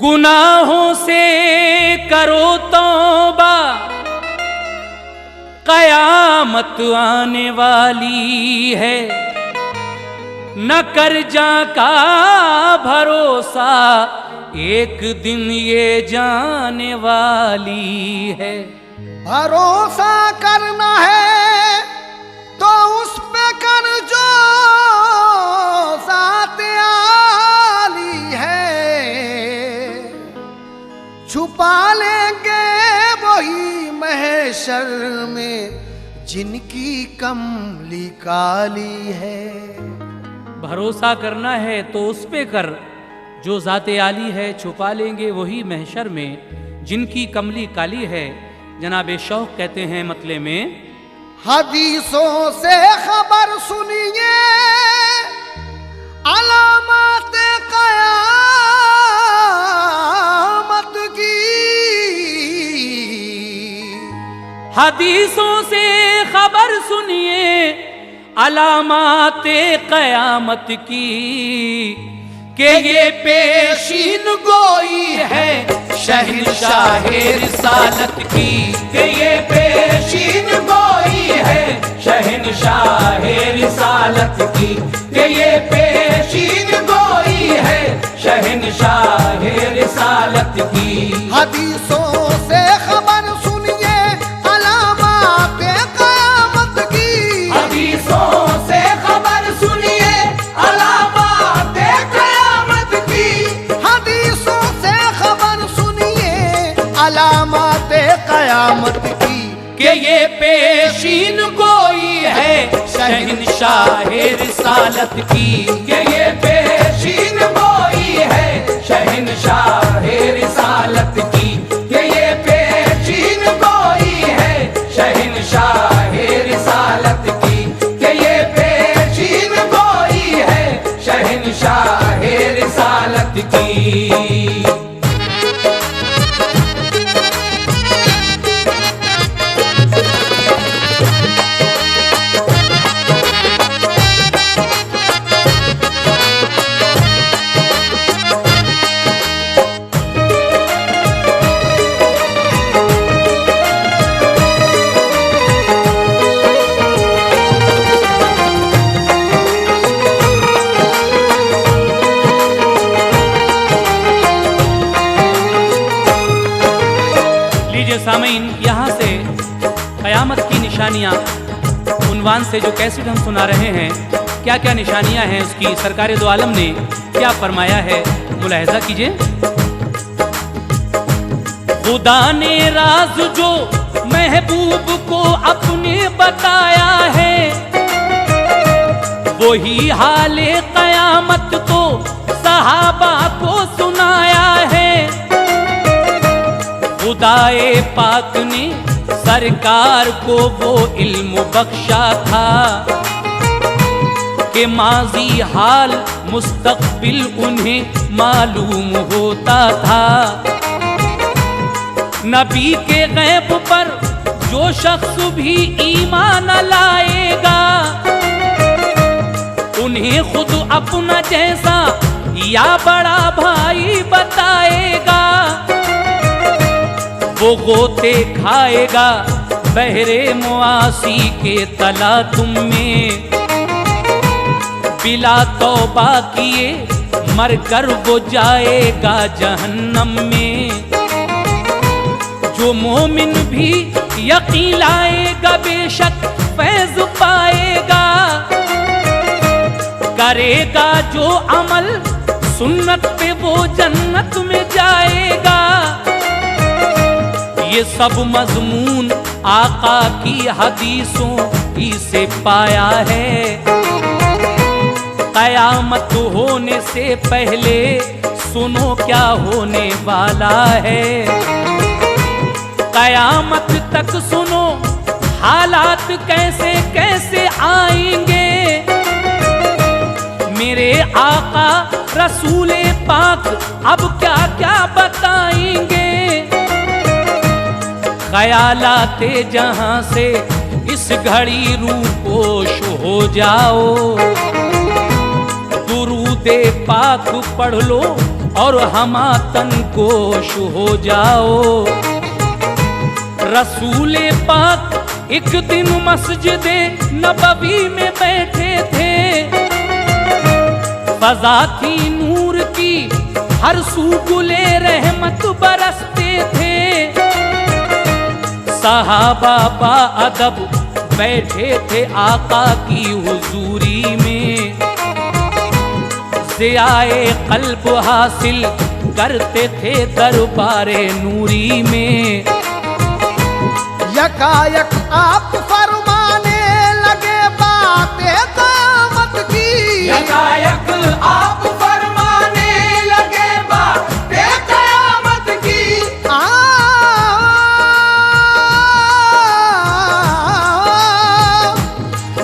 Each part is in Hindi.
गुनाहों से करो तौबा, कयामत आने वाली है। न कर जा का भरोसा, एक दिन ये जाने वाली है। भरोसा करना है तो उस पे कर जो साथ आली है। छुपा लेंगे वही महशर में जिनकी कमली काली है। भरोसा करना है तो उस पे कर जो ज़ाते आली है। छुपा लेंगे वही महशर में जिनकी कमली काली है। जनाब शौक कहते हैं मतले में, हदीसों से खबर सुनिए अलामत क़यामत की। हदीसों से खबर सुनिए अलामत क़यामत की, के ये पेशीन गोई है शहंशाहे रिसालत की। के ये पेशीन गोई है शहंशाहे रिसालत की। के ये पेशीन गोई है शहंशाहे रिसालत की। हदीसों से खबर सुनिए अलामत क़यामत की। हदीसों से खबर सुनिए अलामत क़यामत की। हदीसों से खबर सुनिए अलामत क़यामत की। के ये पेशीन गोई है शहंशाहे रिसालत की। के ये पेशीन गोई है शहंशाहे रिसालत की। के ये पेशीन गोई है शहंशाहे रिसालत की। के ये पेशीन गोई है शहंशाहे रिसालत की। सामीन, यहाँ से क़यामत की निशानियाँ उन्वान से जो कैसेट हम सुना रहे हैं, क्या क्या निशानियाँ हैं उसकी सरकार दो आलम ने क्या फरमाया है, मुलाहिज़ा कीजिए। खुदा ने राज जो महबूब को अपने बताया है, वही हाले क़यामत को सहाबा को सुनाया है। खुदाए पाक ने सरकार को वो इल्म बख्शा था कि माजी हाल मुस्तक़बिल उन्हें मालूम होता था। नबी के गैब पर जो शख्स भी ईमान लाएगा, उन्हें खुद अपना जैसा या बड़ा भाई बताएगा। वो गोते खाएगा बहरे मुआसी के तला तुम में, बिला तौबा किए मर कर वो जाएगा जहन्नम में। जो मोमिन भी यकीन लाएगा बेशक फैज़ पाएगा, करेगा जो अमल सुन्नत पे वो जन्नत में जाएगा। ये सब मज़मून आका की हदीसों ही से पाया है। क़यामत होने से पहले सुनो क्या होने वाला है। क़यामत तक सुनो हालात कैसे कैसे आएंगे। मेरे आका रसूले पाक अब क्या क्या बताएंगे। ख़यालाते जहां से इस घड़ी रूपोश हो जाओ, दुरूदे पाक पढ़ लो और हमातन कोश हो जाओ। रसूले पाक एक दिन मस्जिदे नबवी में बैठे थे, फजा थी नूर की, हर सू गुले रहमत बरसते थे। सहाबा बा अदब बैठे थे आका की हुजूरी में, ज़ियाए क़ल्ब हासिल करते थे दरबारे नूरी में। यकायक आप फरमाने लगे बातें क़यामत की, यकायक आप फरमाने लगे बातें क़यामत की।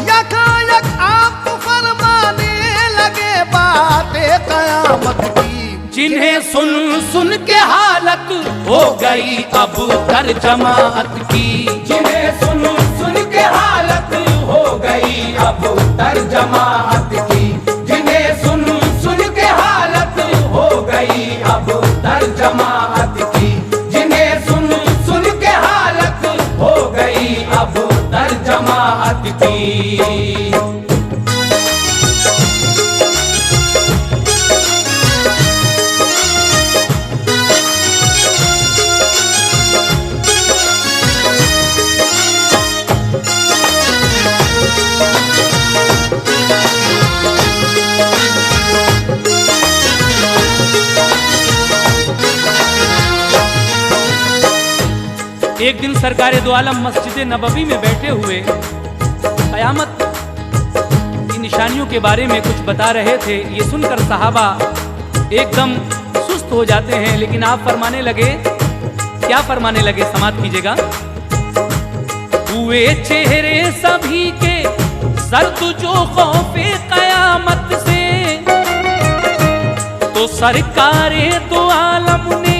यकायक आप फरमाने लगे बातें क़यामत की। जिन्हें सुन सुन के हालत हो गई अब तर्जमात की, जिन्हें सुन सुन के हालत हो गई अब तर्जमात की, जिन्हें सुन सुन के हालत हो गई अब तर्जमात की, जिन्हें सुन सुन के हालत हो गई अब तर्जमात की। एक दिन सरकारे दो आलम मस्जिद नबवी में बैठे हुए क़यामत की निशानियों के बारे में कुछ बता रहे थे। ये सुनकर सहाबा एकदम सुस्त हो जाते हैं, लेकिन आप फरमाने लगे, क्या फरमाने लगे, समात कीजिएगा। हुए चेहरे सभी के सर्द जो खौफे क़यामत से, तो सरकारे दो आलम ने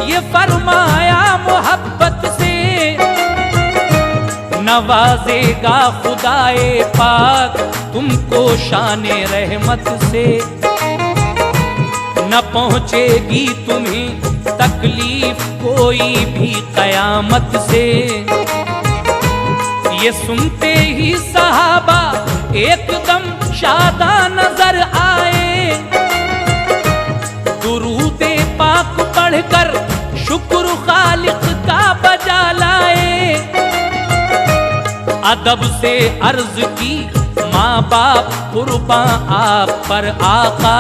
ये फरमाया मोहब्बत से, नवाजेगा खुदाए पाक तुमको शाने रहमत से, न पहुंचेगी तुम्हें तकलीफ कोई भी क़यामत से। ये सुनते ही सहाबा एकदम शादा नजर आए, दुरूदे पाक पढ़कर शुक्र खालिक का बजा लाए। अदब से अर्ज की माँ बाप कुर्बान आप पर आका,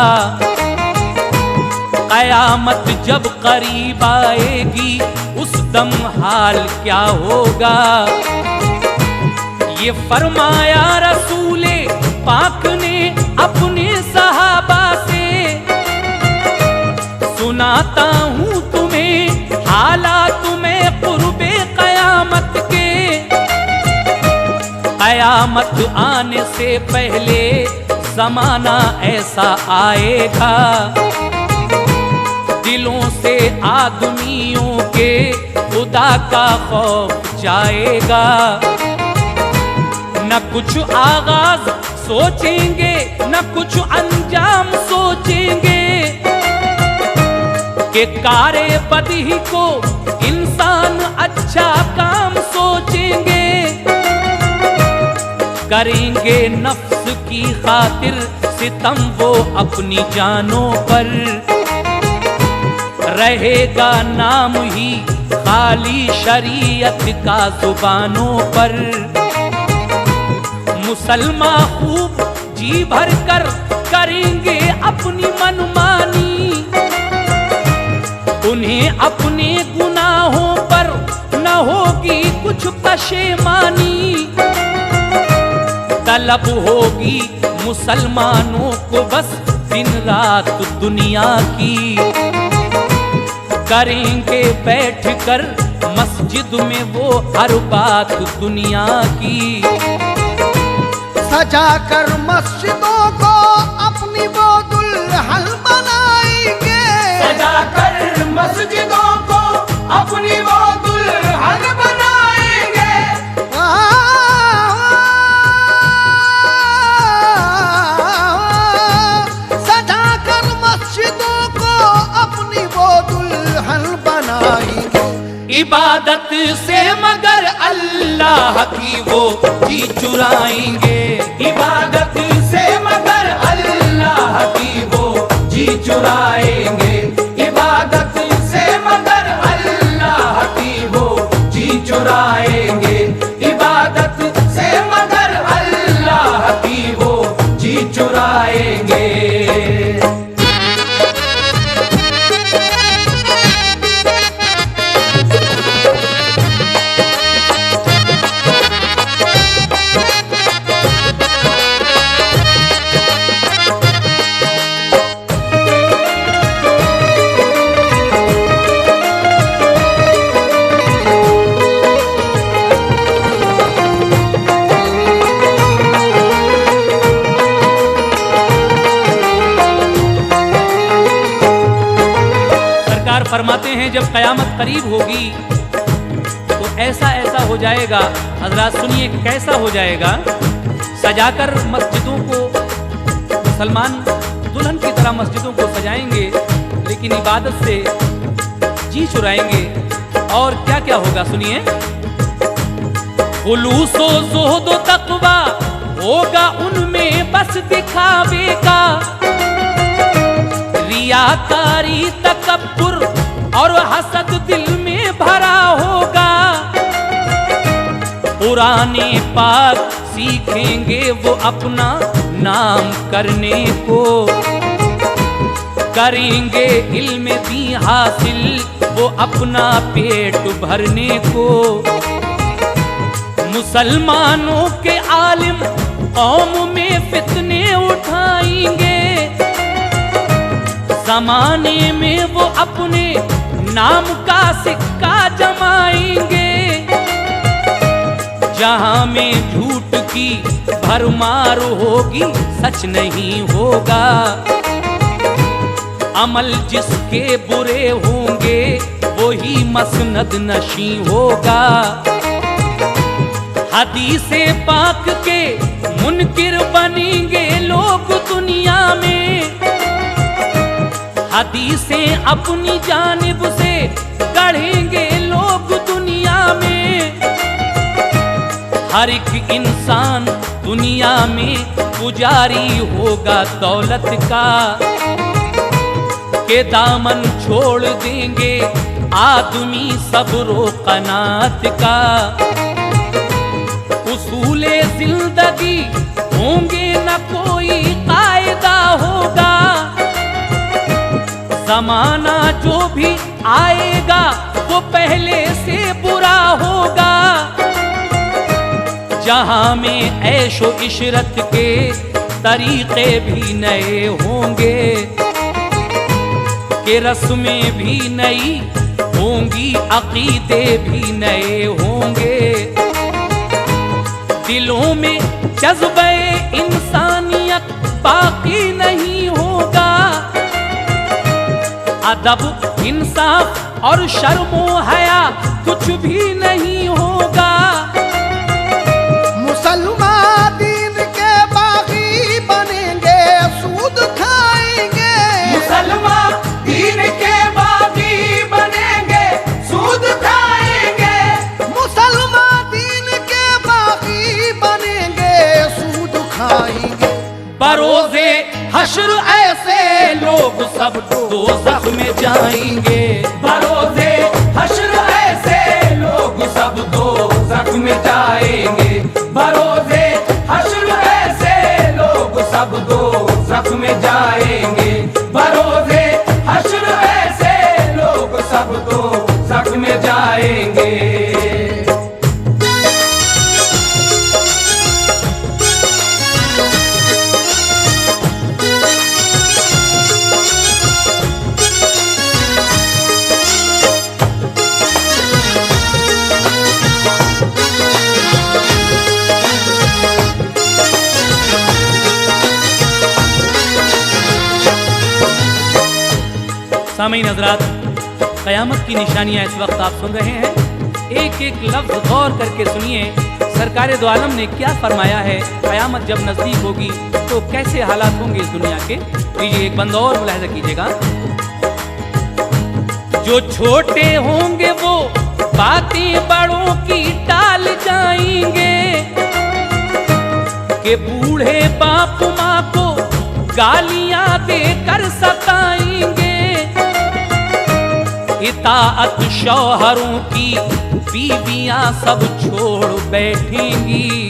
क़यामत जब करीब आएगी उस दम हाल क्या होगा। ये फरमाया रसूले पाक ने अपने सहाबा से, सुनाता हूँ तुम्हें हालात में कुर्बे क़यामत के। क़यामत आने से पहले ज़माना ऐसा आएगा, दिलों से आदमियों के खुदा का खौफ जाएगा। न कुछ आगाज सोचेंगे न कुछ अंजाम सोचेंगे, कि कारे बदही को इंसान अच्छा काम सोचेंगे। करेंगे नफ्स की खातिर सितम वो अपनी जानों पर, रहेगा नाम ही खाली शरीयत का जुबानों पर। मुसलमान खूब जी भर कर करेंगे अपनी मनमानी, उन्हें अपने गुनाहों पर न होगी कुछ पशेमानी। तलब होगी मुसलमानों को बस दिन रात दुनिया की, करेंगे बैठ कर मस्जिद में वो हर बात दुनिया की। सजा कर मस्जिदों को अपनी वो दुल्हन बनाएंगे, सजा कर मस्जिदों को अपनी वो दुल्हन बनाएंगे। सजा कर मस्जिदों को इबादत से मगर अल्लाह की वो जी चुराएंगे। इबादत से मगर अल्लाह की वो जी चुराएंगे। इबादत से मगर अल्लाह की वो जी चुराएंगे। इबादत से मगर अल्लाह की वो जी चुराएंगे। फरमाते हैं जब कयामत करीब होगी तो ऐसा ऐसा हो जाएगा। हजरात सुनिए कैसा हो जाएगा। सजाकर मस्जिदों को मुसलमान दुल्हन की तरह मस्जिदों को सजाएंगे, लेकिन इबादत से जी चुराएंगे। और क्या क्या होगा सुनिए। खुलूसो ज़ुहद तक़वा होगा उनमें बस दिखावे का, रियाकारी तकब्बुर और हसद दिल में भरा होगा। पुराने पाक सीखेंगे वो अपना नाम करने को, करेंगे इल्म दी हासिल वो अपना पेट भरने को। मुसलमानों के आलिम कौम में फितने उठाएंगे, जमाने में वो अपने नाम का सिक्का जमाएंगे। जहां में झूठ की भरमार होगी सच नहीं होगा, अमल जिसके बुरे होंगे वही मसनद नशी होगा। हदीसे पाक के मुनकिर बनेंगे लोग दुनिया में, हदीसें अपनी जानिब से गढ़ेंगे लोग दुनिया में। हर एक इंसान दुनिया में पुजारी होगा दौलत का, के दामन छोड़ देंगे आदमी सब्रो कनात का। उसूले जिंदगी होंगे न कोई कायदा होगा, जमाना जो भी आएगा वो पहले से बुरा होगा। जहां में ऐशो इशरत के तरीके भी नए होंगे, के रस्में भी नई होंगी, अकीदे भी नए होंगे। दिलों में जज्बे इंसानियत बाकी नहीं होगा, अदब इंसाफ और शर्मो हया कुछ भी नहीं होगा। मुसलमान दीन के बागी बनेंगे, सूद खाएंगे। मुसलमान दीन के बागी बनेंगे, सूद खाएंगे। मुसलमान दीन के बागी बनेंगे, सूद खाएंगे। बरोज़े हश्र ऐसे लोग सब दोज़ख में जाएंगे। बरोज़े हश्र ऐसे लोग सब दोज़ख में जाएंगे। बरोज़े हश्र ऐसे लोग सब दोज़ख में जाएंगे। बरोज़े हश्र ऐसे लोग सब दोज़ख में जाएंगे। सामीन हज़रात, क़यामत की निशानियाँ इस वक्त आप सुन रहे हैं। एक एक लफ्ज़ गौर करके सुनिए। सरकार दो आलम ने क्या फरमाया है, क़यामत जब नज़दीक होगी तो कैसे हालात होंगे इस दुनिया के। लीजिए एक बंद और मुलाहिज़ा कीजिएगा। जो छोटे होंगे वो बातें बड़ों की टाल जाएंगे कि बूढ़े बाप माँ को गालियां देकर सताएंगे। इताअत शौहरों की बीवियां सब छोड़ बैठेंगी,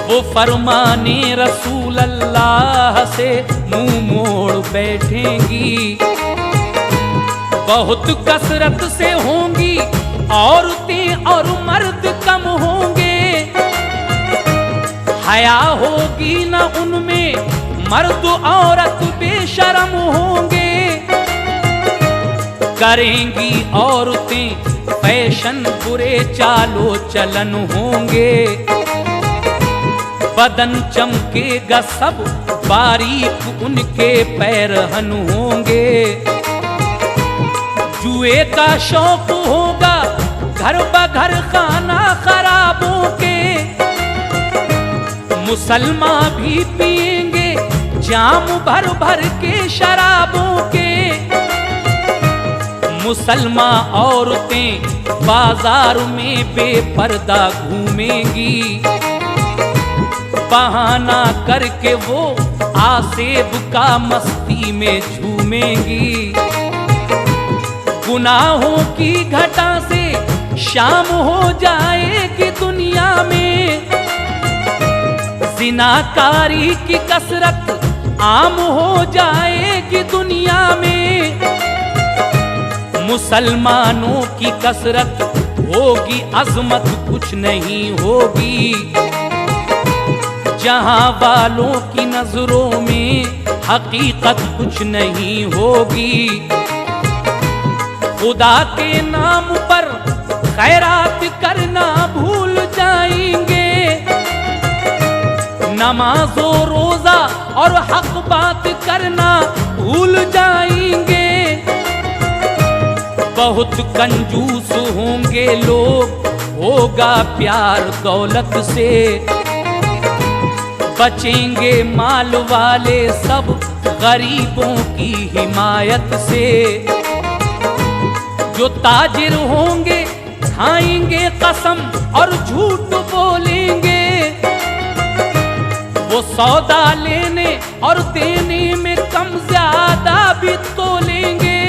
वो फरमाने रसूल अल्लाह से मुंह मोड़ बैठेंगी। बहुत कसरत से होंगी औरतें और मर्द कम होंगे, हया होगी न उनमें, मर्द औरत बेशर्म होंगे। करेंगी औरतें फैशन, बुरे चालो चलन होंगे। बदन चमकेगा सब, बारीक उनके पैरहन होंगे। जुए का शौक होगा घर बघर खाना खराबों के, मुसलमान भी पिएंगे जाम भर भर के शराबों के। मुसलमान औरतें बाजार में बेपर्दा घूमेंगी, बहाना करके वो आसेब का मस्ती में झूमेंगी। गुनाहों की घटा से शाम हो जाएगी दुनिया में, जिनाकारी की कसरत आम हो जाएगी दुनिया में। मुसलमानों की कसरत होगी, अजमत कुछ नहीं होगी। जहां वालों की नजरों में हकीकत कुछ नहीं होगी। खुदा के नाम पर खैरात करना भूल जाएंगे, नमाजो रोजा और हक बात करना भूल जाएंगे। बहुत कंजूस होंगे लोग, होगा प्यार दौलत से। बचेंगे माल वाले सब गरीबों की हिमायत से। जो ताजिर होंगे खाएंगे कसम और झूठ बोलेंगे, वो सौदा लेने और देने में कम ज्यादा भी तोलेंगे।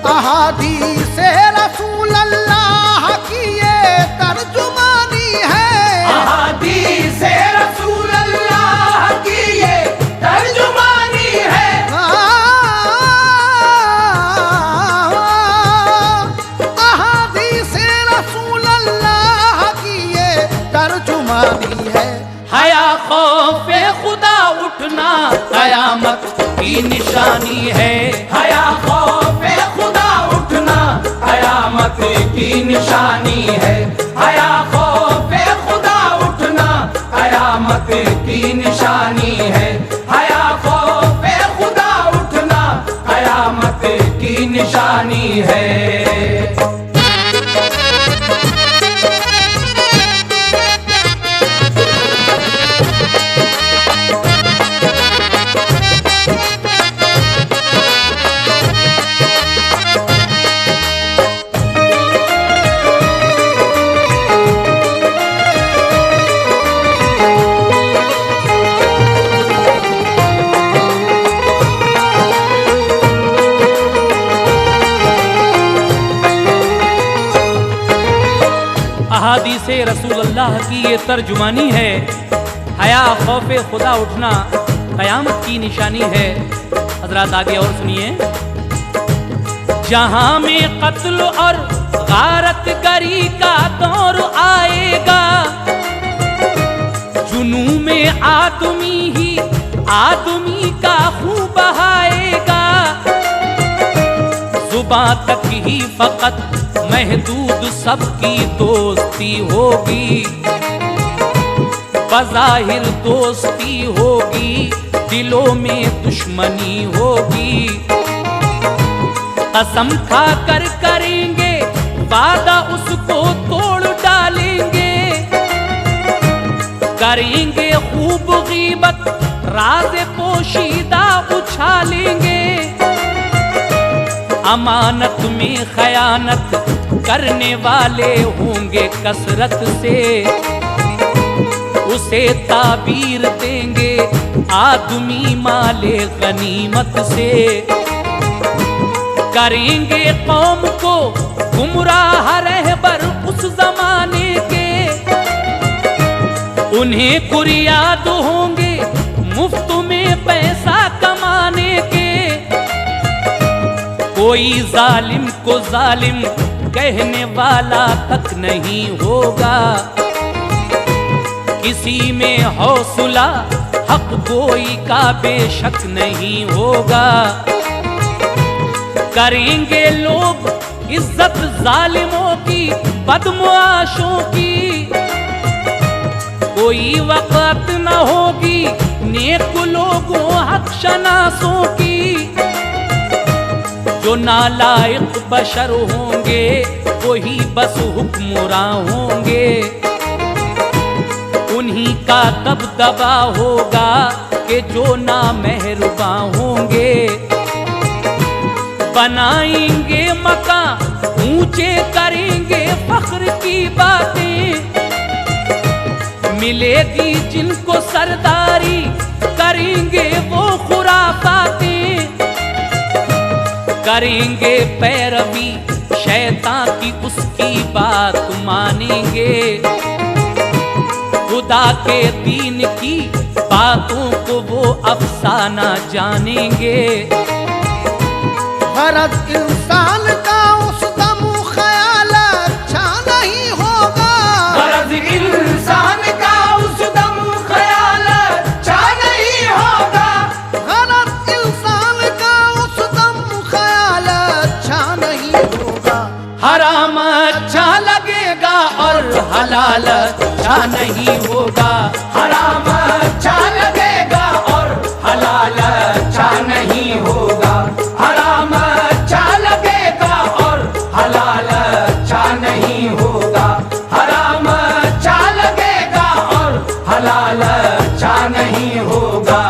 अहादीसे रसूल अल्लाह की ये तर्जुमानी है। अहादीसे रसूल अल्लाह की ये तर्जुमानी है। अहादीसे रसूल अल्लाह की ये तर्जुमानी है। हया खौफे खुदा उठना कयामत की निशानी है। हया खौफे खुदा उठना कयामत की निशानी है। हया खौफे खुदा उठना कयामत की निशानी है। हया खौफे खुदा उठना कयामत की निशानी है। अहादीसे रसूल अल्लाह की ये तर्जुमानी है। हया खौफे खुदा उठना कयामत की निशानी है। हजरात आगे और सुनिए। जहां में कत्ल और गारत गरी का दौर आएगा, जुनू में आदमी ही आदमी का खून बहाएगा। जुबां तक ही फकत महदूद सबकी दोस्ती होगी, बज़ाहिर दोस्ती होगी, दिलों में दुश्मनी होगी। कसम खा कर करेंगे वादा, उसको तोड़ डालेंगे। करेंगे खूब गीबत, राज़ पोशीदा उछालेंगे। अमानत में खयानत करने वाले होंगे कसरत से, उसे ताबीर देंगे आदमी माले गनीमत से। करेंगे कौम को गुमराह रहबर उस जमाने के, उन्हें कुरियाद होंगे मुफ्त में पैसा कमाने के। कोई जालिम को जालिम कहने वाला तक नहीं होगा, किसी में हौसला हक गोई का बेशक नहीं होगा। करेंगे लोग इज्जत जालिमों की बदमुआशों की, कोई वक़्त न होगी नेक लोगों हक शनासों की। जो नालायक बशर होंगे वही बस हुक्मरां होंगे, उन्हीं का दबदबा होगा कि जो नामेहरबां होंगे। बनाएंगे मकान ऊंचे करेंगे फख्र की बातें, मिलेगी जिनको सरदारी करेंगे वो खुराफातें। करेंगे पैरवी शैतान की उसकी बात मानेंगे, खुदा के दीन की बातों को वो अफसाना जानेंगे। गरज इंसान का उस दम ख्याल अच्छा नहीं होगा, गरज इंसान का उस दम ख्याल अच्छा नहीं होगा। गरज इंसान का उस दम ख्याल अच्छा नहीं होगा। हराम अच्छा लगेगा और हलाल अच्छा नहीं होगा। हराम अच्छा लगेगा और हलाल अच्छा नहीं होगा। हराम अच्छा लगेगा और हलाल अच्छा नहीं होगा। हराम अच्छा लगेगा और हलाल अच्छा नहीं होगा।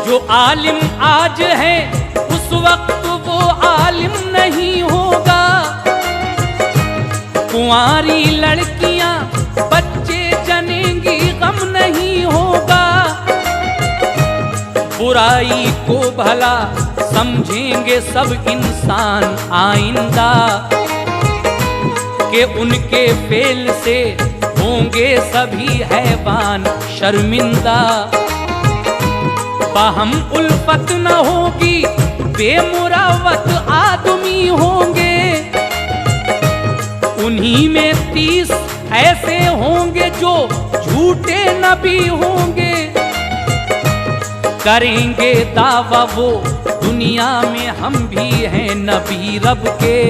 जो आलिम आज है उस वक्त वो आलिम नहीं होगा। कुंवारी लड़कियां बच्चे जनेंगी गम नहीं होगा। बुराई को भला समझेंगे सब इंसान आइंदा, कि उनके फेल से होंगे सभी हैवान शर्मिंदा। बाहम उल्फत न होगी बेमुरावत आदमी होंगे, उन्हीं में 30 ऐसे होंगे जो झूठे नबी होंगे। करेंगे दावा वो दुनिया में हम भी हैं नबी रब के,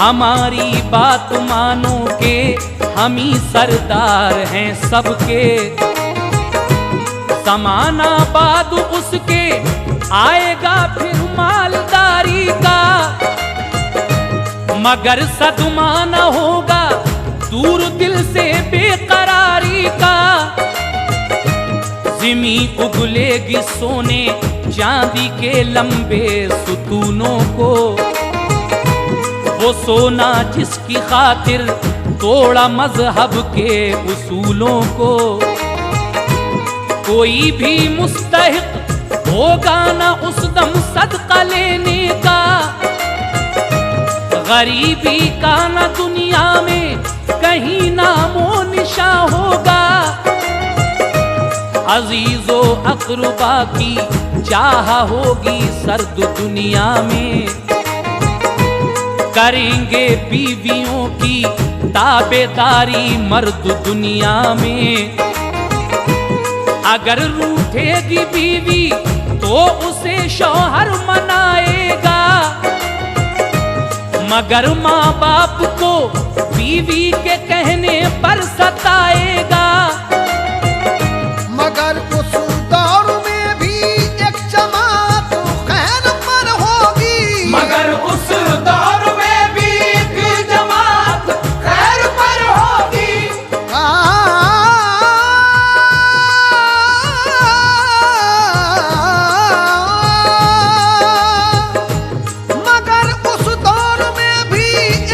हमारी बात मानो के हम ही सरदार हैं सबके। ज़माना बाद उसके आएगा फिर मालदारी का, मगर सदमा न होगा दूर दिल से बेकरारी का। ज़िमी उगलेगी सोने चांदी के लंबे सुतूनों को, वो सोना जिसकी खातिर तोड़ा मजहब के उसूलों को। कोई भी मुस्तहिक होगा न उस दम सदका लेने का, गरीबी का न दुनिया में कहीं नामो निशा होगा। अजीजो अकरबा की चाह होगी सर्द दुनिया में, करेंगे बीवियों की ताबेदारी मर्द दुनिया में। अगर रूठेगी बीवी तो उसे शौहर मनाएगा, मगर माँ बाप को बीवी के कहने पर सताएगा। मगर उस दौर में भी एक जमात खैर पर होगी। मगर उस दौर में भी एक जमात खैर पर होगी। मगर उस दौर में भी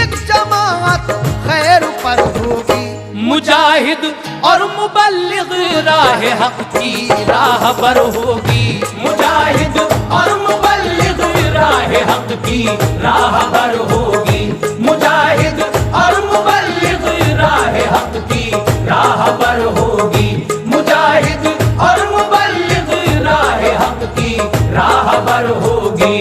एक जमात खैर पर होगी। मुजाहिद और मुबल्लिग राह हक की राह पर होगी। मुजाहिद और मुबल्लिग राह हक की राह पर होगी। मुजाहिद और मुबल्लिग राह हक की राह पर होगी। मुजाहिद और मुबल्लिग राह हक की राह पर होगी।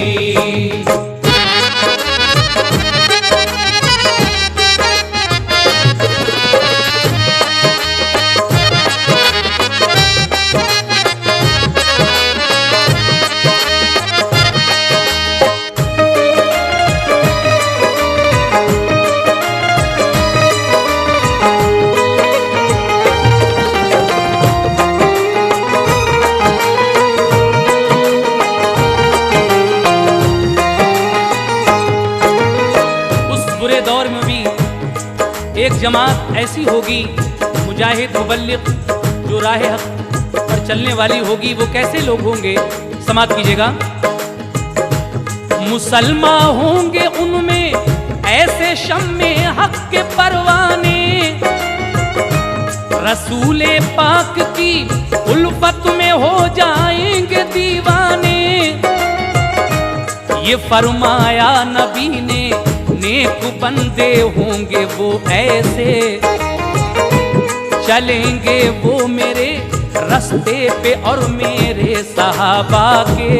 दौर में भी एक जमात ऐसी होगी, मुजाहिद मुबल्लिग जो राह हक पर चलने वाली होगी। वो कैसे लोग होंगे, समाप्त कीजिएगा। मुसलमान होंगे उनमें ऐसे शम्मे हक के परवाने, रसूले पाक की उल्फत में हो जाएंगे दीवाने। ये फरमाया नबी ने, नेक बंदे होंगे वो ऐसे, चलेंगे वो मेरे रास्ते पे और मेरे सहाबा के।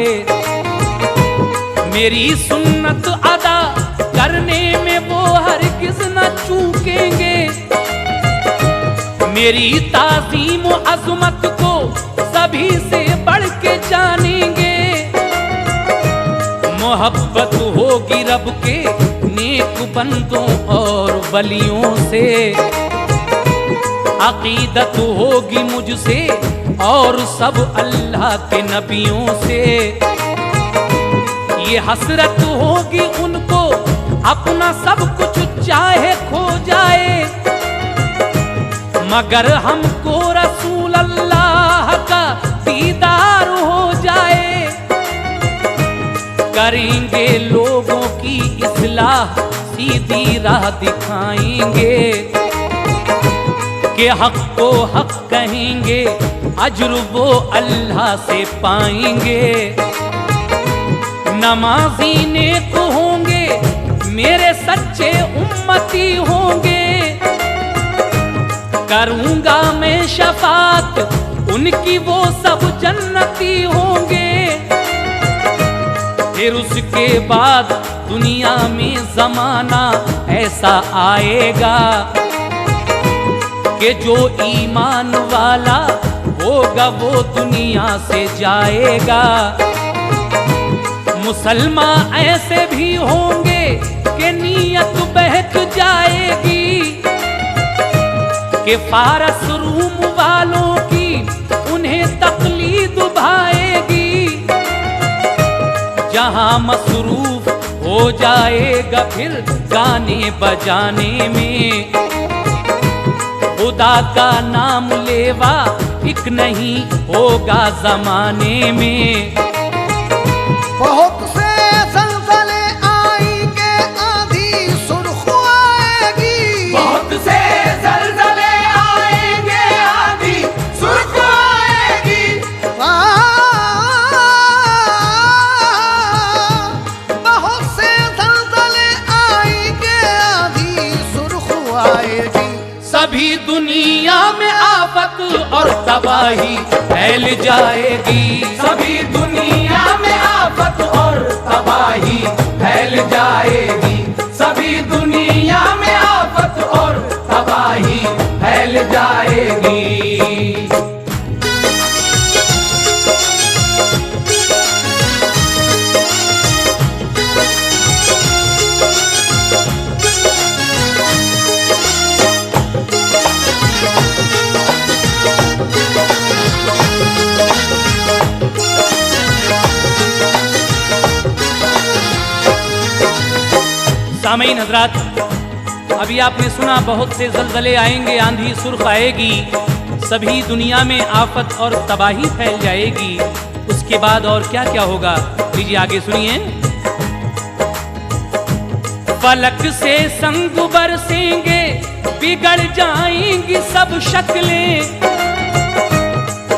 मेरी सुन्नत अदा करने में वो हरगिज़ न चूकेंगे। मेरी ताज़ीम अज़मत को सभी से बढ़ के जानेंगे। मोहब्बत होगी रब के नेक बंदों और वलियों से, अकीदत होगी मुझसे और सब अल्लाह के नबियों से। ये हसरत होगी उनको अपना सब कुछ चाहे खो जाए, मगर हमको रसूल अल्लाह का दीदार हो जाए। करेंगे लोगों की इस्लाह, सीधी राह दिखाएंगे, कि हक को हक कहेंगे, अज्र वो अल्लाह से पाएंगे। नमाजी नेक होंगे, मेरे सच्चे उम्मती होंगे। करूंगा मैं शफात उनकी, वो सब जन्नती होंगे। फिर उसके बाद दुनिया में जमाना ऐसा आएगा कि जो ईमान वाला होगा वो दुनिया से जाएगा। मुसलमान ऐसे भी होंगे कि नीयत बहक जाएगी, कि फारस रूम वालों की उन्हें तकलीद भाएगी। जहां मसरूफ हो जाएगा फिर गाने बजाने में, खुदा का नाम लेवा एक नहीं होगा जमाने में। बहुत से ज़लज़ले आएंगे, आंधी सुर्ख आएगी। बहुत से ज़लज़ले आएंगे, आंधी सुर्ख आएगी। बहुत से ज़लज़ले आएंगे, आंधी सुर्ख आएगी। सभी दुनिया में आफत और तबाही फैल जाएगी। सभी दुनिया में आफत और तबाही फैल जाएगी। सभी दुनिया में आफत और तबाही फैल जाएगी। सामईन हजरात, अभी आपने सुना बहुत से ज़लज़ले आएंगे, आंधी सुर्ख आएगी, सभी दुनिया में आफत और तबाही फैल जाएगी। उसके बाद और क्या क्या होगा, लीजिए आगे सुनिए। फलक से संग बरसेंगे, बिगड़ जाएंगी सब शक्लें,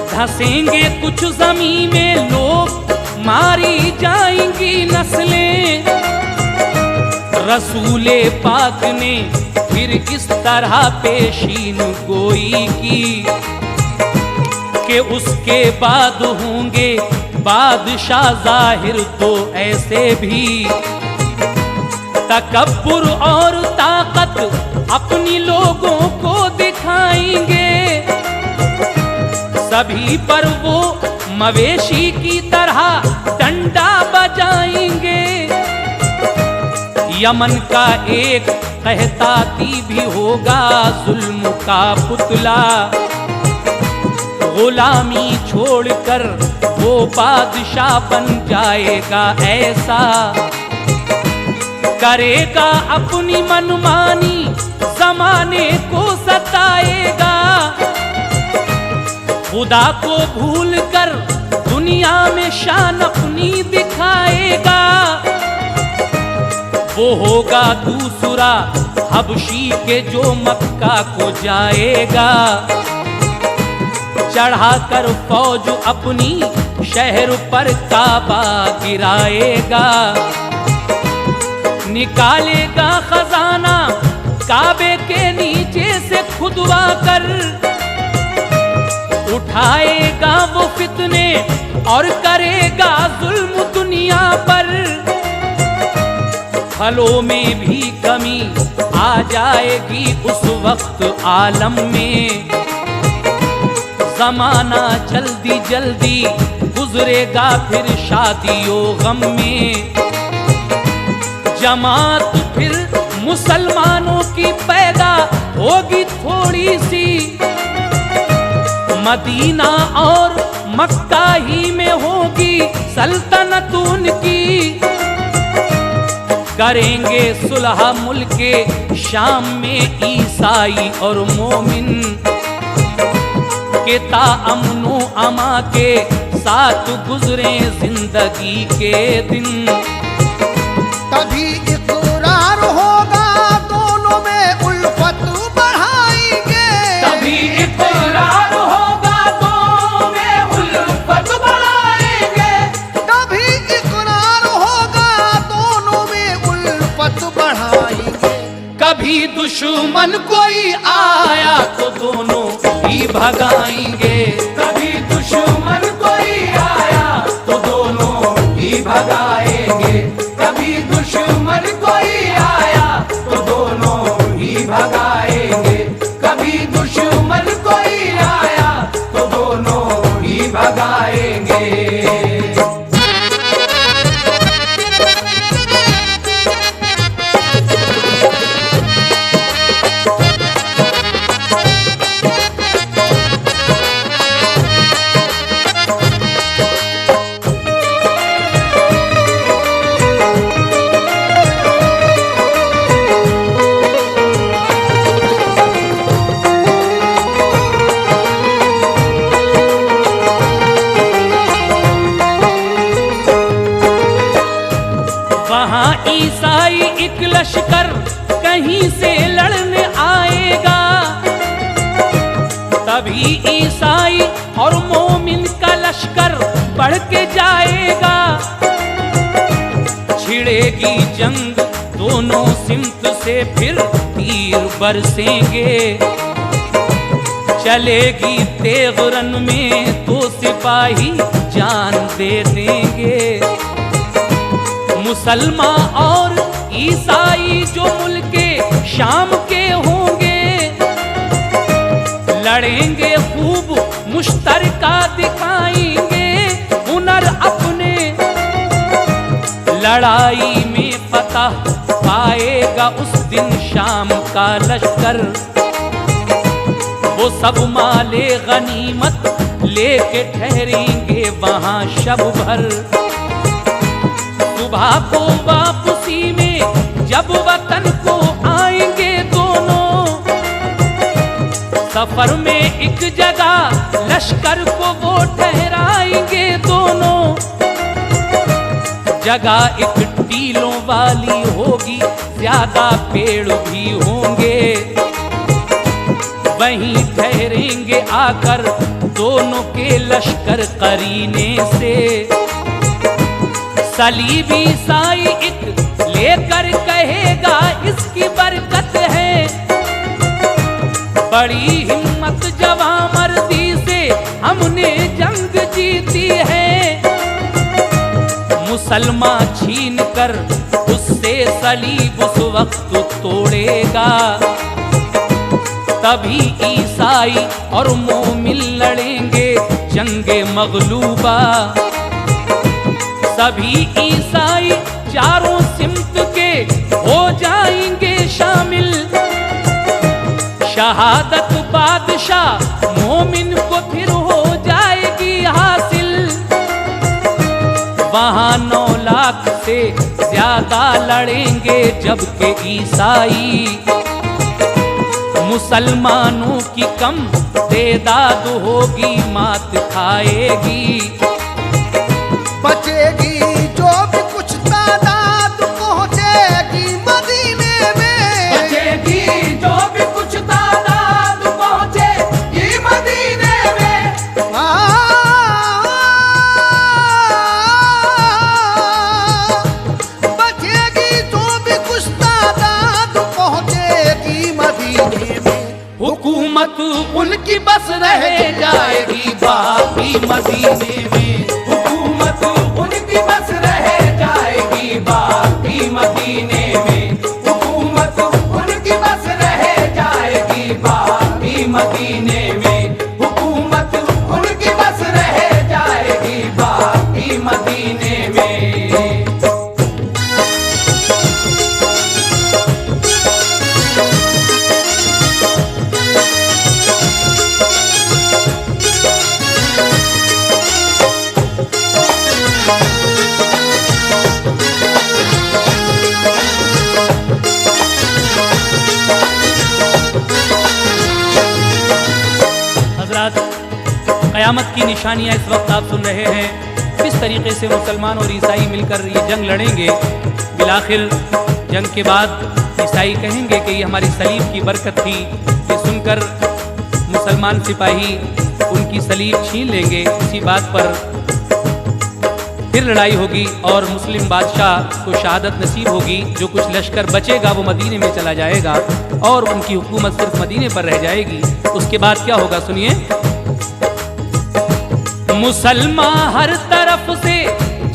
धंसेंगे कुछ ज़मीं में लोग, मारी जाएंगी नस्लें। रसूले पाक ने फिर इस तरह पेशीन गोई की कि उसके बाद होंगे बादशाह ज़ाहिर तो ऐसे भी, तकब्बुर और ताकत अपनी लोगों को दिखाएंगे, सभी पर वो मवेशी की तरह डंडा बजाएंगे। यमन का एक कहताती भी होगा जुल्म का पुतला, गुलामी छोड़कर वो बादशाह बन जाएगा ऐसा, करेगा अपनी मनमानी, जमाने को सताएगा, खुदा को भूलकर दुनिया में शान अपनी दिखाएगा। वो होगा दूसरा हबशी के जो मक्का को जाएगा, चढ़ाकर फौज अपनी शहर पर काबा गिराएगा, निकालेगा खजाना काबे के नीचे से खुदवा कर, उठाएगा वो फितने और करेगा जुल्म दुनिया पर। फलों में भी कमी आ जाएगी उस वक्त आलम में, ज़माना जल्दी जल्दी गुजरेगा फिर शादियों गम में। जमात फिर मुसलमानों की पैदा होगी थोड़ी सी, मदीना और मक्का ही में होगी सल्तनत उनकी, करेंगे सुलह मुल्के शाम में ईसाई और मोमिन, के ताअमनो अमा के साथ गुजरे जिंदगी के दिन। तभी इकरार होगा दोनों में उल्फत बढ़ाएंगे, तभी इकरार होगा दोनों में उल्फत बढ़ाएंगे, तभी इकरार होगा दोनों में उल्फत बढ़ाएंगे। कभी दुश्मन कोई आया तो दोनों ही भगाएंगे, कभी दुश्मन कोई आया तो दोनों ही भगाएंगे, कभी दुश्मन कोई आया तो दोनों ही भगाएंगे, कभी दुश्मन कोई आया तो दोनों ही भगाएंगे। ईसाई एक लश्कर कहीं से लड़ने आएगा, तभी ईसाई और मोमिन का लश्कर बढ़ के जाएगा, छिड़ेगी जंग दोनों सिमत से फिर तीर बरसेंगे, चलेगी तेग रन में तो सिपाही जान दे देंगे। मुसलमान और ईसाई जो मुल्के शाम के होंगे, लड़ेंगे खूब मुश्तरका दिखाएंगे हुनर अपने, लड़ाई में फतह पाएगा उस दिन शाम का लश्कर, वो सब माले गनीमत लेके ठहरेंगे वहां शब भर। सुबह को वापसी में जब वक्त सफर में एक जगह लश्कर को वो ठहराएंगे दोनों। जगह एक टीलों वाली होगी, ज्यादा पेड़ भी होंगे। वहीं ठहरेंगे आकर दोनों के लश्कर करीने से। सलीबी ईसाई एक लेकर कहेगा इसकी बरकत है। बड़ी हिम्मत जवां मर्दी से हमने जंग जीती है। मुसलमान छीन कर उससे सलीब उस वक्त तोड़ेगा। तभी ईसाई और मोमिन लड़ेंगे जंगे मगलूबा। सभी ईसाई चारों सिमत के हो जाएंगे शामिल। शहादत बादशाह मोमिन को फिर हो जाएगी हासिल। वहां 9 लाख से ज्यादा लड़ेंगे जबकि ईसाई। मुसलमानों की कम तादाद होगी, मात खाएगी। बचेगी जो भी कुछ तादाद पहुंचेगी मदीने में। बचेगी जो भी कुछ तादाद पहुंचेगी मदीने में। बचेगी जो भी कुछ तादाद पहुंचेगी मदीने में। हुकूमत उनकी बस रह जाएगी बाकी मदीने में। हुकूमत उनकी बस रह जाएगी बाकी मदीने में। हुकूमत उनकी बस रह जाएगी बाकी मदीने में। हुकूमत उनकी बस रह जाएगी बाकी मदीने में। क़यामत की निशानियां इस वक्त आप सुन रहे हैं। किस तरीके से मुसलमान और ईसाई मिलकर ये जंग लड़ेंगे। बिलाखिर जंग के बाद ईसाई कहेंगे कि ये हमारी सलीब की बरकत थी। ये सुनकर मुसलमान सिपाही उनकी सलीब छीन लेंगे। इसी बात पर फिर लड़ाई होगी और मुस्लिम बादशाह को शहादत नसीब होगी। जो कुछ लश्कर बचेगा वो मदीने में चला जाएगा और उनकी हुकूमत सिर्फ मदीने पर रह जाएगी। उसके बाद क्या होगा सुनिए। मुसलमान हर तरफ से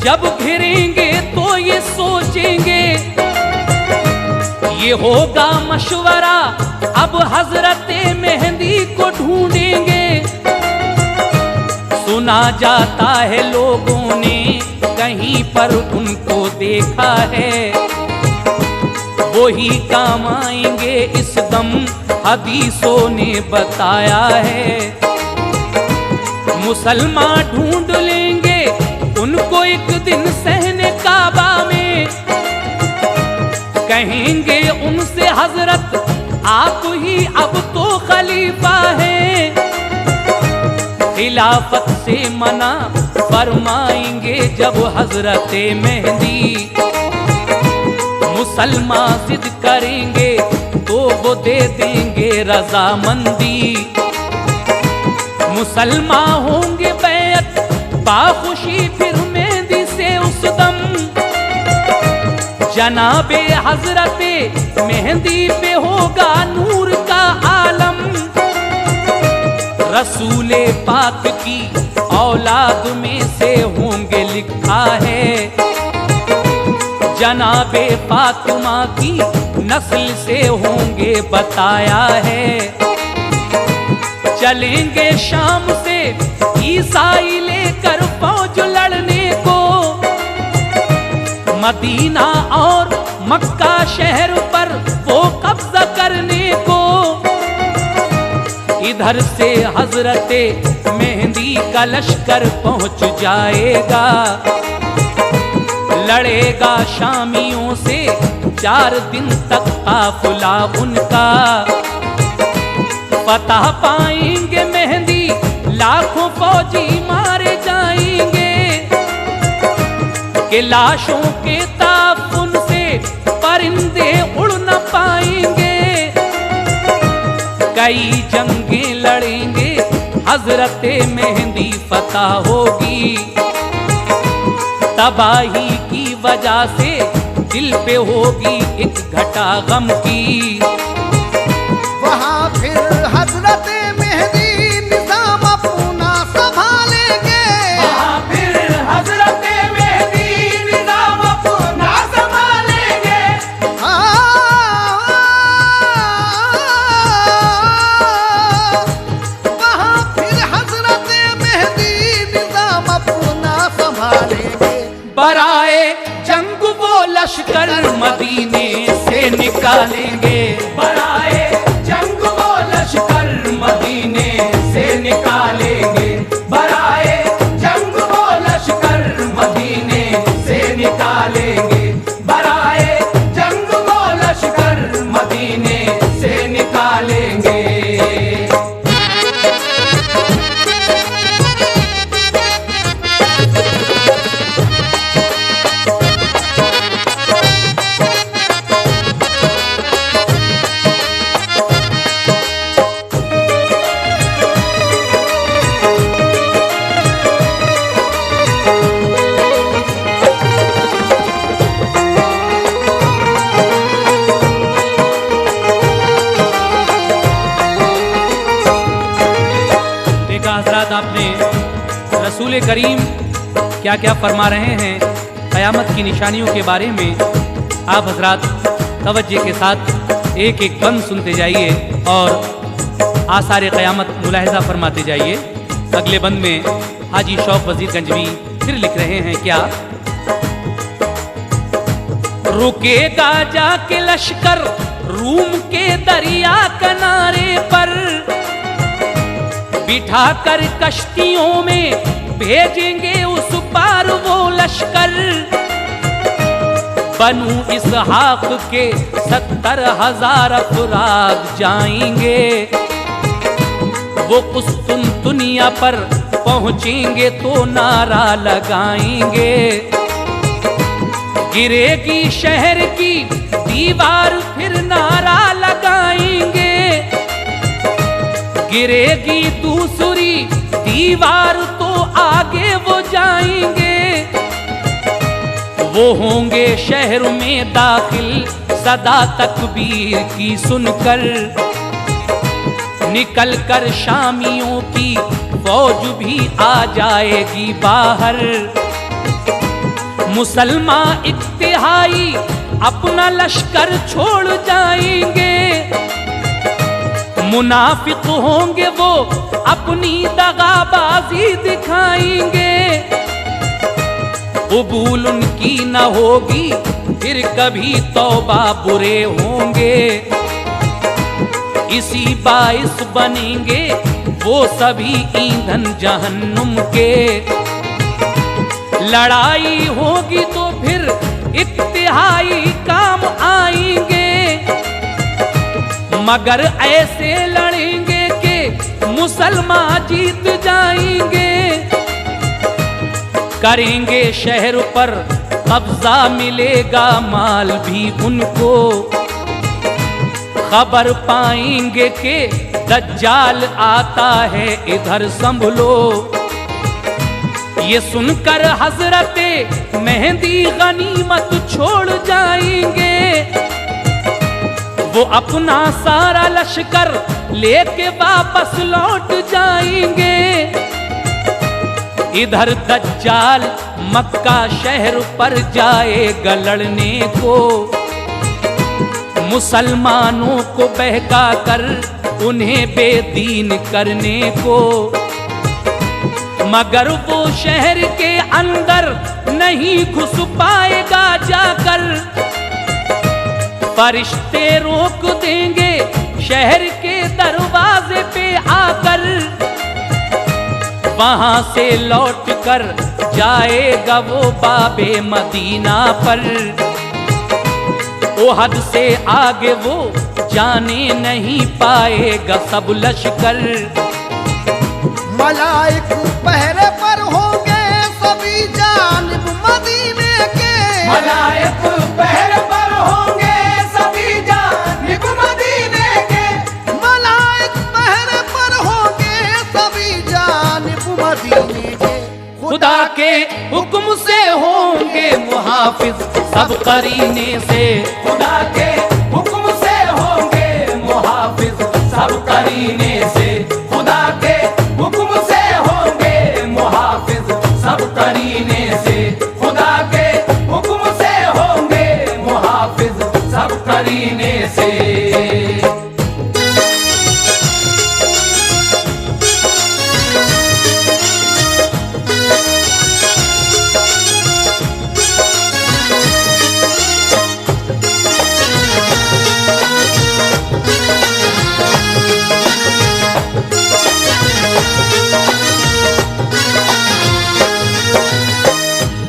जब घिरेंगे तो ये सोचेंगे, ये होगा मशवरा अब हजरत मेहंदी को ढूंढेंगे। सुना जाता है लोगों ने कहीं पर उनको देखा है। वो ही काम आएंगे इस दम हदीसों ने बताया है। मुसलमान ढूंढ लेंगे उनको एक दिन सहने काबा में। कहेंगे उनसे हजरत आप ही अब तो खलीफा हैं। खिलाफत से मना फरमाएंगे जब हजरत मेहंदी। मुसलमान जिद करेंगे तो वो दे देंगे रजामंदी। मुसलमान होंगे बैत बाखुशी फिर मेहंदी से उस दम। जनाबे हजरते मेहंदी पे होगा नूर का आलम। रसूले पाक की औलाद में से होंगे लिखा है। जनाबे फातिमा की नस्ल से होंगे बताया है। चलेंगे शाम से ईसाई लेकर फौज लड़ने को। मदीना और मक्का शहर पर वो कब्जा करने को। इधर से हजरते मेहंदी का लश्कर पहुंच जाएगा। लड़ेगा शामियों से 4 दिन तक काफिला उनका। फतह पाएंगे मेहंदी, लाखों फौजी मारे जाएंगे, कि लाशों के ताफुन से परिंदे उड़ न पाएंगे। कई जंगें लड़ेंगे, हजरते मेहंदी फतह होगी। तबाही की वजह से दिल पे होगी एक घटा गम की। वहाँ फिर हजरत मेहदी निजाम अपना संभालेंगे। वहाँ फिर हजरत मेहदी निजाम अपना संभालेंगे। वहाँ फिर हजरत मेहदी निजाम अपना संभालेंगे। बराए जंग वो लश्कर मदीने से निकालेंगे। बराए जंग वो लश्कर मदीने से निकालेंगे। बराए जंग वो लश्कर मदीने से निकालेंगे। बराए जंग वो लश्कर मदीने से निकालेंगे। देखा हजरात आपने रसूल करीम क्या क्या फरमा रहे हैं क़यामत की निशानियों के बारे में। आप हजरात तवज्जो के साथ एक एक बंद सुनते जाइए और आसार क़यामत मुलाहिज़ा फरमाते जाइए। अगले बंद में हाजी शौक वजीर गंजवी फिर लिख रहे हैं क्या, रुकेगा जाके लश्कर रूम के दरिया किनारे पर, बिठा कर कश्तियों में भेजेंगे उस पार वो लश्कर। बनु इसहाक के 70,000 अफराद जाएंगे, वो कुस्तुनतुनिया पर पहुंचेंगे तो नारा लगाएंगे। गिरेगी शहर की दीवार फिर नारा लगाएंगे, गिरेगी दूसरी दीवार तो आगे वो जाएंगे। वो होंगे शहर में दाखिल सदा तकबीर की सुनकर, निकल कर शामियों की फौज भी आ जाएगी बाहर। मुसलमान इत्तेहाई अपना लश्कर छोड़ जाएंगे, मुनाफिक होंगे वो अपनी दगाबाजी दिखाएंगे। कबूल उनकी न होगी फिर कभी तौबा बुरे होंगे, इसी बाइस बनेंगे वो सभी ईंधन जहन्नुम के। लड़ाई होगी तो फिर इत्तेहाई काम आएंगे, मगर ऐसे लड़ेंगे कि मुसलमान जीत जाएंगे। करेंगे शहर पर कब्जा मिलेगा माल भी उनको, खबर पाएंगे कि दज्जाल आता है इधर संभलो। ये सुनकर हजरते मेहंदी गनीमत छोड़ जाएंगे, वो अपना सारा लश्कर लेके वापस लौट जाएंगे। इधर दज्जाल मक्का शहर पर जाएगा लड़ने को, मुसलमानों को बहका कर उन्हें बेदीन करने को। मगर वो शहर के अंदर नहीं घुस पाएगा जाकर, फरिश्ते रोक देंगे शहर के दरवाजे पे आकर। वहां से लौट कर जाएगा वो बाबे मदीना पर, ओहद से आगे वो जाने नहीं पाएगा सब लश्कर। मलाइक पहरे पर होंगे सभी जानिब मदीने के। मलाइक पहरे पर होंगे सभी जानिब मदीने के। मलाइक पहरे पर होंगे सभी जानिब मदीने के। खुदा के हुक्म से होंगे मुहाफिज सब करीने से। खुदा के हुक्म से होंगे मुहाफिज सब करीने से। खुदा के हुक्म से होंगे मुहाफिज सब करीने से। खुदा के हुक्म से होंगे मुहाफिज सब करीने से।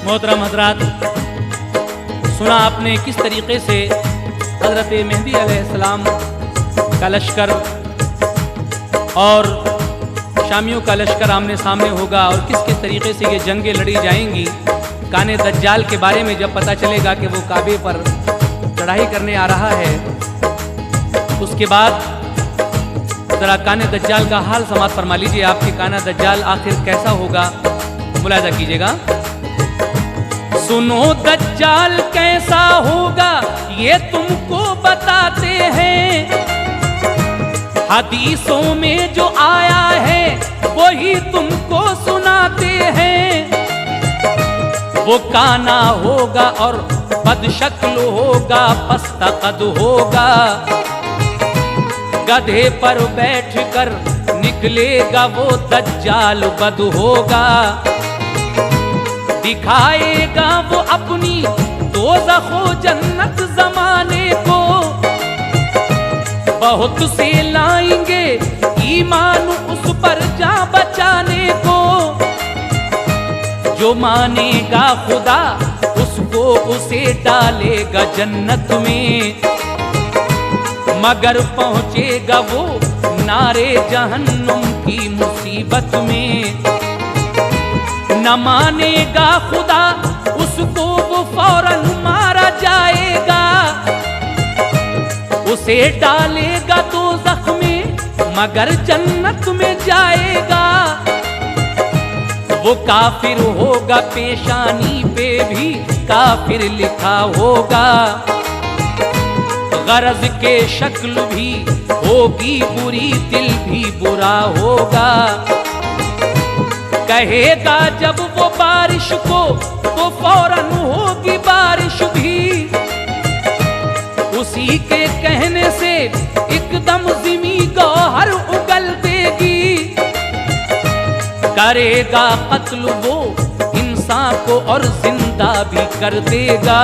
मोहतरम हजरात, सुना आपने किस तरीके से हजरत मेहदी अलैहिस्सलाम का लश्कर और शामियों का लश्कर आमने सामने होगा और किस किस तरीके से ये जंगें लड़ी जाएंगी। काने दज्जाल के बारे में जब पता चलेगा कि वो काबे पर चढ़ाई करने आ रहा है, उसके बाद ज़रा काने दज्जाल का हाल समात फरमा लीजिए। आपके काना दज्जाल आखिर कैसा होगा, मुलाजा कीजिएगा। सुनो दज्जाल कैसा होगा ये तुमको बताते हैं, हदीसों में जो आया है वही तुमको सुनाते हैं। वो काना होगा और बदशक्ल होगा, पस्ता कद होगा, गधे पर बैठकर निकलेगा वो दज्जाल बद होगा। दिखाएगा वो अपनी दोज़खो जन्नत जमाने को, बहुत से लाएंगे ईमान उस पर जा बचाने को। जो मानेगा खुदा उसको उसे डालेगा जन्नत में, मगर पहुंचेगा वो नारे जहन्नुम की मुसीबत में। न मानेगा खुदा उसको वो फौरन मारा जाएगा, उसे डालेगा दोज़ख में मगर जन्नत में जाएगा। वो काफिर होगा, पेशानी पे भी काफिर लिखा होगा, गरज के शक्ल भी होगी बुरी, दिल भी बुरा होगा। कहेगा जब वो बारिश को तो फौरन होगी बारिश भी, उसी के कहने से एकदम ज़िमी गौहर उगल देगी। करेगा कत्ल वो इंसान को और जिंदा भी कर देगा।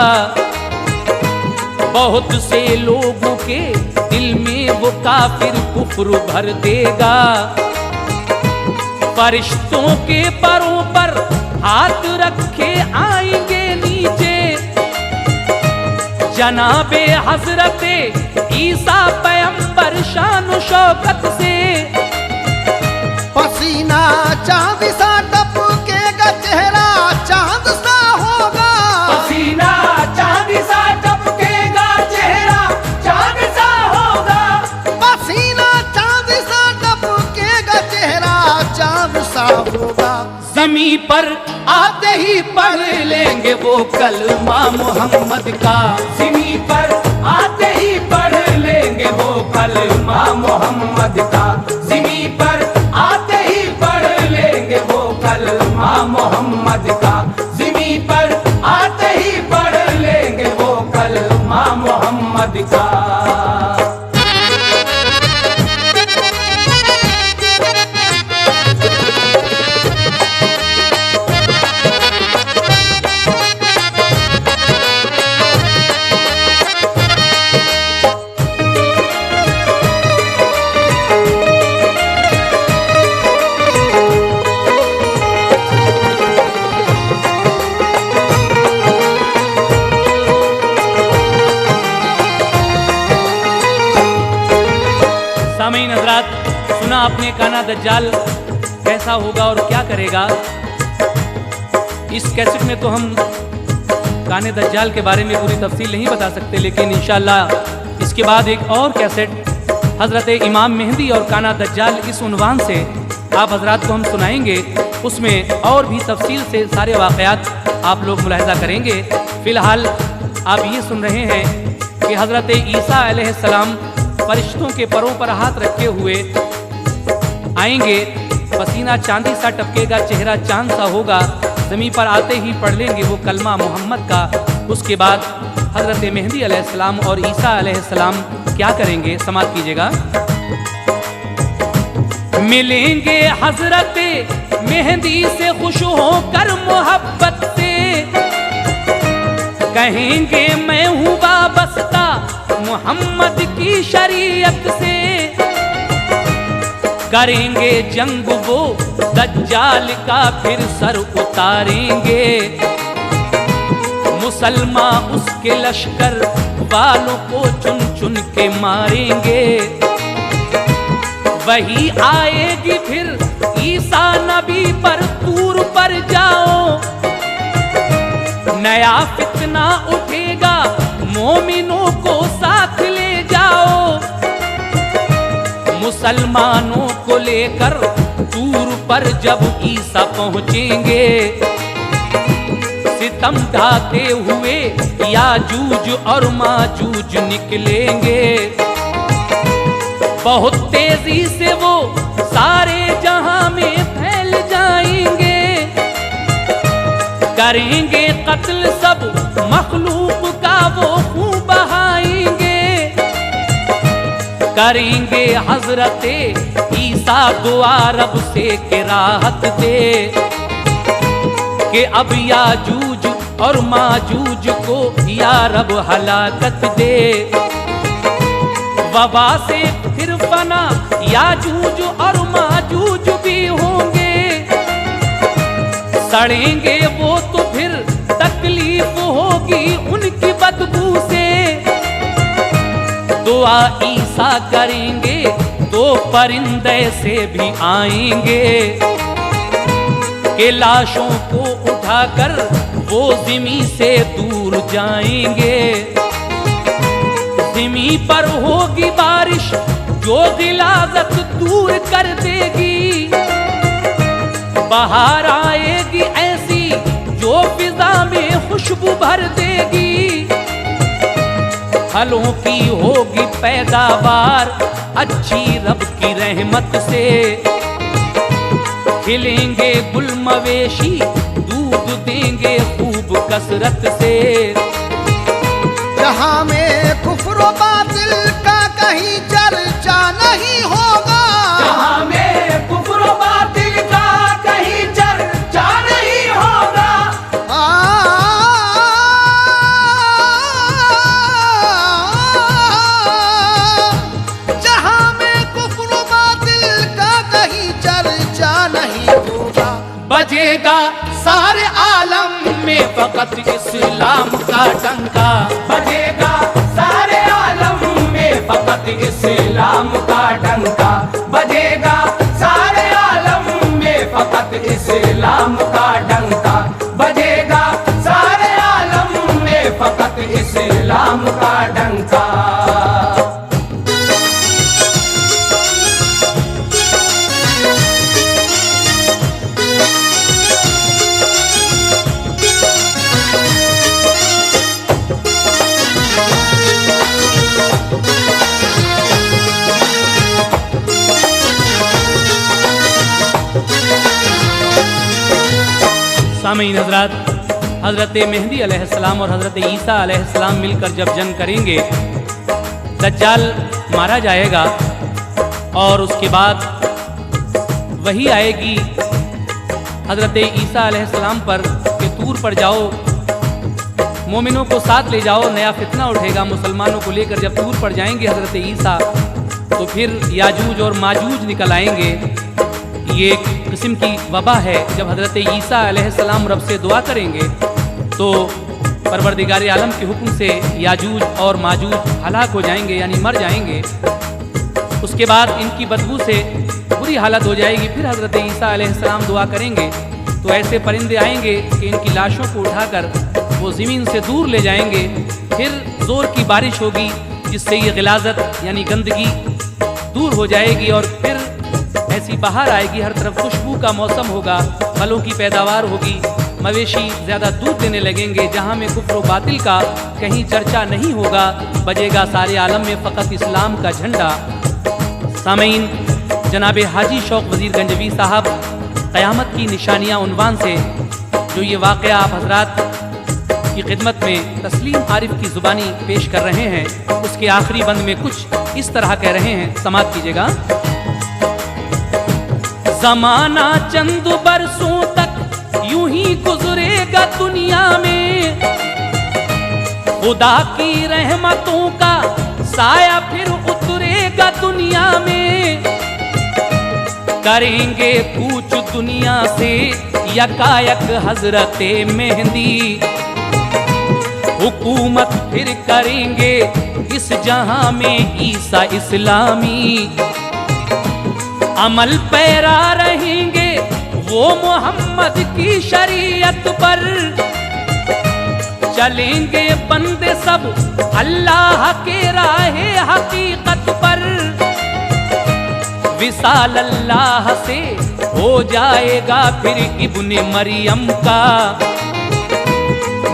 बहुत से लोगों के दिल में वो काफिर कुफ्र भर देगा। फरिश्तों के परों पर हाथ रखे आएंगे नीचे, जनाबे हजरते ईसा पैगंबर शान शौकत से। पसीना चांद सा टपकेगा, चेहरा चांद सा होगा। पसीना चांद सा टपकेगा, चेहरा चांद सा होगा। पसीना चांद सा टपकेगा, चेहरा चांद सा होगा। ज़मीं पर आते ही पढ़ लेंगे वो कलमा मोहम्मद का। ज़मीं पर आते ही पढ़ लेंगे वो कलमा मोहम्मद का। ज़मीं पर आते ही पढ़ लेंगे वो कलमा मोहम्मद का। ज़मीं पर आते ही पढ़ लेंगे वो कलमा मोहम्मद का। हजरात, सुना आपने काना दज्जाल कैसा होगा और क्या करेगा। इस कैसेट में तो हम काने दज्जाल के बारे में पूरी तफसील नहीं बता सकते, लेकिन इंशाअल्लाह इसके बाद एक और कैसेट हज़रत इमाम मेहंदी और काना दज्जाल इस उन्वान से आप हजरात को हम सुनाएंगे। उसमें और भी तफसील से सारे वाक़यात आप लोग मुलाहिज़ा करेंगे। फ़िलहाल आप ये सुन रहे हैं कि हज़रत ईसा अलैहिस्सलाम फरिश्तों के परों पर हाथ रखे हुए आएंगे, पसीना चांदी सा टपकेगा, चेहरा चांद सा होगा, ज़मीन पर आते ही पढ़ लेंगे वो कलमा मोहम्मद का। उसके बाद हज़रत मेहंदी अलैहिस्सलाम और ईसा अलैहिस्सलाम क्या करेंगे, समाप्त कीजिएगा। मिलेंगे हज़रत मेहंदी से खुश होकर मोहब्बत से, कहेंगे मैं हूँ वाबस्ता मोहम्मद की शरीयत से, करेंगे जंग वो दज्जाल का फिर सर उतारेंगे, मुसलमान उसके लश्कर वालों को चुन चुन के मारेंगे। वही आएगी फिर ईसा नबी पर तूर पर जाओ, नया फितना उठेगा मोमिनों को साथ ले जाओ, मुसलमानों को लेकर तूर पर जब ईसा पहुंचेंगे, सितम ढाते हुए याजूज और माजूज निकलेंगे, बहुत तेजी से वो सारे जहां में फैल जाएंगे, करेंगे कत्ल सब मखलूक का वो खून बहाएंगे, करेंगे हजरत ईसा दुआ रब से कि राहत दे, कि अब याजूज और माजूज को या रब हलाकत दे, वबा से फिर फना याजूज और माजूज भी होंगे, सड़ेंगे वो तो फिर तकलीफ होगी उनकी बदबू से, दुआ ईसा करेंगे तो परिंदे से भी आएंगे, के लाशों को उठाकर वो ज़मीं से दूर जाएंगे, ज़मीं पर होगी बारिश जो गिलाज़त दूर कर देगी, बहार आएगी ऐसी जो फिज़ा में खुशबू भर देगी, फलों की होगी पैदावार अच्छी रब की रहमत से, खिलेंगे गुल मवेशी दूध देंगे खूब कसरत से, जहां में कुफ्र बातिल का कहीं चर्चा नहीं होगा, जहां में कुफ्र बातिल का कहीं चर्चा नहीं होगा, जहां में कुफ्र बातिल का कहीं चर्चा नहीं होगा, बजेगा सारे आलम में फकत इस्लाम का डंका, बजेगा सारे आलम में फकत इस्लाम का डंका, बजेगा सारे आलम में फकत इस्लाम का डंका, बजेगा सारे आलम में फकत इस्लाम का डंका। सामीन हजरात, हज़रत मेहंदी अलैहिस्सलाम और हज़रत ईसा अलैहिस्सलाम मिलकर जब जंग करेंगे, दज्जाल मारा जाएगा और उसके बाद वही आएगी हज़रत ईसा अलैहिस्सलाम पर कि तूर पर जाओ, मोमिनों को साथ ले जाओ, नया फितना उठेगा, मुसलमानों को लेकर जब तूर पर जाएंगे हज़रत ईसा तो फिर याजूज और माजूज निकल आएंगे। ये एक किस्म की वबा है। जब हज़रत ईसा अलैहिस्सलाम रब से दुआ करेंगे तो परवरदिगार आलम के हुक्म से याजूज और माजूज हलाक हो जाएंगे, यानी मर जाएंगे। उसके बाद इनकी बदबू से बुरी हालत हो जाएगी। फिर हज़रत ईसा अलैहिस्सलाम दुआ करेंगे तो ऐसे परिंदे आएंगे कि इनकी लाशों को उठाकर वो ज़मीन से दूर ले जाएंगे। फिर ज़ोर की बारिश होगी जिससे ये गिलाज़त यानी गंदगी दूर हो जाएगी और फिर ऐसी बाहर आएगी, हर तरफ खुशबू का मौसम होगा, फलों की पैदावार होगी, मवेशी ज़्यादा दूध देने लगेंगे। जहाँ में कुफ्र व बातिल का कहीं चर्चा नहीं होगा, बजेगा सारे आलम में फ़कत इस्लाम का झंडा। सामीन, जनाब हाजी शौक़ वज़ीर गंजवी साहब क़यामत की निशानियाँ उन्वान से जो ये वाक़या आप हज़रात की खिदमत में तस्लीम आरिफ की ज़ुबानी पेश कर रहे हैं, उसके आखिरी बंद में कुछ इस तरह कह रहे हैं, समात कीजिएगा। ज़माना चंद बरसों तक यूं ही गुजरेगा दुनिया में, खुदा की रहमतों का साया फिर उतरेगा दुनिया में। करेंगे कूच दुनिया से यकायक हजरते मेहंदी, हुकूमत फिर करेंगे इस जहां में ईसा इस्लामी। अमल पैरा रहेंगे वो मोहम्मद की शरीयत पर, चलेंगे बंदे सब अल्लाह के राहे हकीकत पर। विसाल अल्लाह से हो जाएगा फिर इब्ने मरियम का,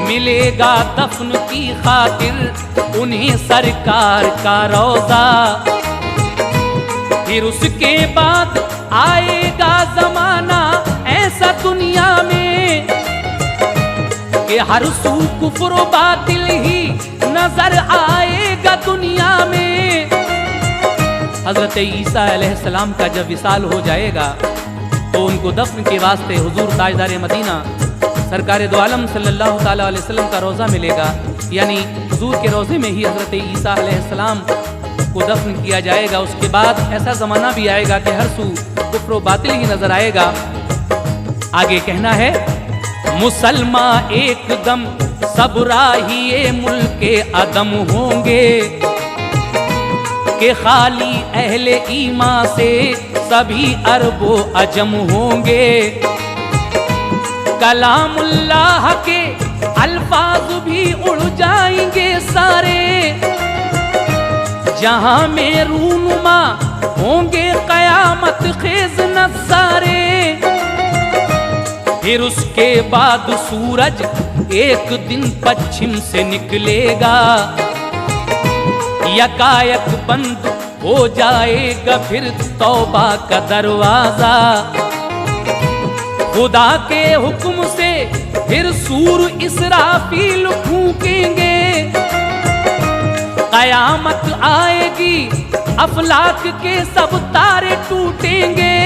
मिलेगा दफन की खातिर उन्हें सरकार का रोजा। फिर उसके बाद आएगा जमाना ऐसा दुनिया में कि हर सू कुफ्र व बातिल ही नजर आएगा दुनिया में। हजरत ईसा अलैहिस्सलाम का जब विसाल हो जाएगा तो उनको दफन के वास्ते हुजूर ताजदार मदीना सरकार दो आलम सल्लल्लाहु ताला अलैहि वसल्लम का रोज़ा मिलेगा, यानी हुजूर के रोज़े में ही हजरत ईसा अलैहिस्सलाम को दफन किया जाएगा। उसके बाद ऐसा ज़माना भी आएगा कि हर सू कुफ्र व बातिल ही नजर आएगा। आगे कहना है, मुसलमान एकदम सब राहिए मुल्के अदम होंगे, कि खाली अहले ईमा से सभी अरबो अजम होंगे। कलामुल्लाह के अल्फाज भी उड़ जाएंगे सारे, जहां में रूनुमा होंगे कयामत खेज नज़ारे। फिर उसके बाद सूरज एक दिन पश्चिम से निकलेगा, यकायक बंद हो जाएगा फिर तौबा का दरवाजा। खुदा के हुक्म से फिर सूर इसराफील फूकेंगे, कयामत आएगी अफलाक के सब तारे टूटेंगे।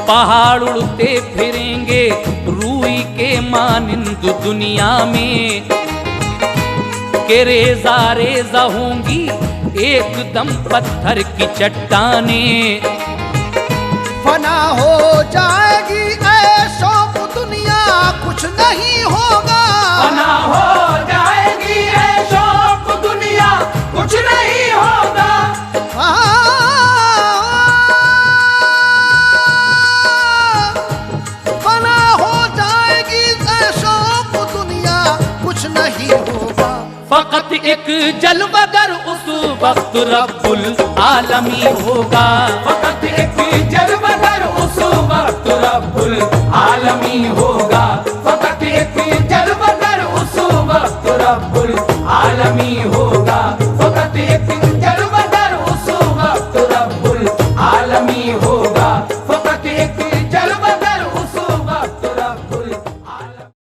पहाड़ उड़ते फिरेंगे रूई के मानिंद दुनिया में, के रेजा रेजा होंगी एकदम पत्थर की चट्टानें। फना हो जाएगी ऐशो दुनिया कुछ नहीं होगा, फना हो जाएगी ऐशो दुनिया कुछ नहीं होगा। फना हो जाएगी ऐशो दुनिया कुछ नहीं होगा। फकत एक जलवगर उस वक्त रब्बुल आलमी होगा, फकत एक जलवगर उस वक्त रब्बुल आलमी होगा। फकत एक जलवगर उस वक्त रब्बुल आलमी होगा। फकत एक